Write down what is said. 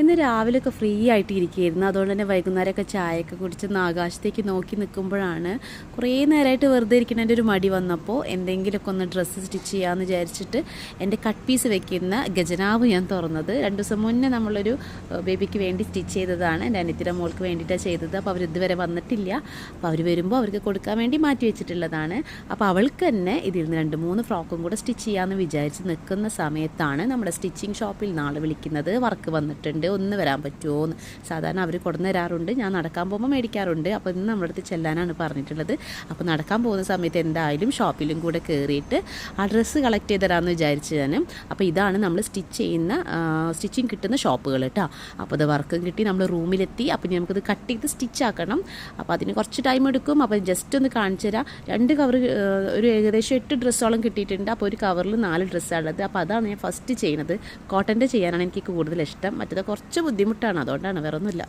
ഇന്ന് രാവിലെയൊക്കെ ഫ്രീ ആയിട്ട് ഇരിക്കുകയായിരുന്നു. അതുകൊണ്ട് തന്നെ വൈകുന്നേരമൊക്കെ ചായയൊക്കെ കുടിച്ച് ആകാശത്തേക്ക് നോക്കി നിൽക്കുമ്പോഴാണ് കുറേ നേരമായിട്ട് വെറുതെ ഇരിക്കുന്നതിൻ്റെ ഒരു മടി വന്നപ്പോൾ എന്തെങ്കിലുമൊക്കെ ഒന്ന് ഡ്രസ്സ് സ്റ്റിച്ച് ചെയ്യാമെന്ന് വിചാരിച്ചിട്ട് എൻ്റെ കട്ട് പീസ് വെക്കുന്ന ഗജനാവ് ഞാൻ തുറന്നത്. 2 ദിവസം മുന്നേ നമ്മളൊരു ബേബിക്ക് വേണ്ടി സ്റ്റിച്ച് ചെയ്തതാണ്. എൻ്റെ അനിയത്തിയുടെ മോൾക്ക് വേണ്ടിയിട്ടാണ് ചെയ്തത്. അപ്പോൾ അവരിതുവരെ വന്നിട്ടില്ല. അപ്പോൾ അവർ വരുമ്പോൾ അവർക്ക് കൊടുക്കാൻ വേണ്ടി മാറ്റി വെച്ചിട്ടുള്ളതാണ്. അപ്പോൾ അവൾക്ക് തന്നെ ഇതിൽ നിന്ന് 2-3 ഫ്രോക്കും കൂടെ സ്റ്റിച്ച് ചെയ്യാമെന്ന് വിചാരിച്ച് നിൽക്കുന്ന സമയത്താണ് നമ്മുടെ സ്റ്റിച്ചിങ് ഷോപ്പിൽ നാളെ വിളിക്കുന്നത്. വർക്ക് വന്നിട്ടുണ്ട്, ഒന്ന് വരാൻ പറ്റുമോ എന്ന്. സാധാരണ അവർ കൊണ്ടു തരാറുണ്ട്, ഞാൻ നടക്കാൻ പോകുമ്പോൾ മേടിക്കാറുണ്ട്. അപ്പോൾ ഇന്ന് നമ്മുടെ അടുത്ത് ചെല്ലാനാണ് പറഞ്ഞിട്ടുള്ളത്. അപ്പോൾ നടക്കാൻ പോകുന്ന സമയത്ത് എന്തായാലും ഷോപ്പിലും കൂടെ കയറിയിട്ട് ആ ഡ്രസ്സ് കളക്ട് ചെയ്ത് തരാമെന്ന് വിചാരിച്ചു ഞാൻ. അപ്പോൾ ഇതാണ് നമ്മൾ സ്റ്റിച്ചിങ് കിട്ടുന്ന ഷോപ്പുകൾ കേട്ടോ. അപ്പോൾ അത് വർക്കും കിട്ടി, നമ്മൾ റൂമിലെത്തി. അപ്പോൾ നമുക്കത് കട്ട് ചെയ്ത് സ്റ്റിച്ച് ആക്കണം. അപ്പോൾ അതിന് കുറച്ച് ടൈം എടുക്കും. അപ്പോൾ ജസ്റ്റ് ഒന്ന് കാണിച്ചു തരാം. 2 കവർ, ഒരു ഏകദേശം 8 ഡ്രസ്സോളം കിട്ടിയിട്ടുണ്ട്. അപ്പോൾ ഒരു കവറിൽ 4 ഡ്രസ്സാണുള്ളത്. അപ്പോൾ അതാണ് ഞാൻ ഫസ്റ്റ് ചെയ്യുന്നത്. കോട്ടൻ്റെ ചെയ്യാനാണ് എനിക്ക് കൂടുതൽ ഇഷ്ടം. മറ്റേത് കുറച്ച് ബുദ്ധിമുട്ടാണ്, അതുകൊണ്ടാണ്, വേറെ ഒന്നുമില്ല.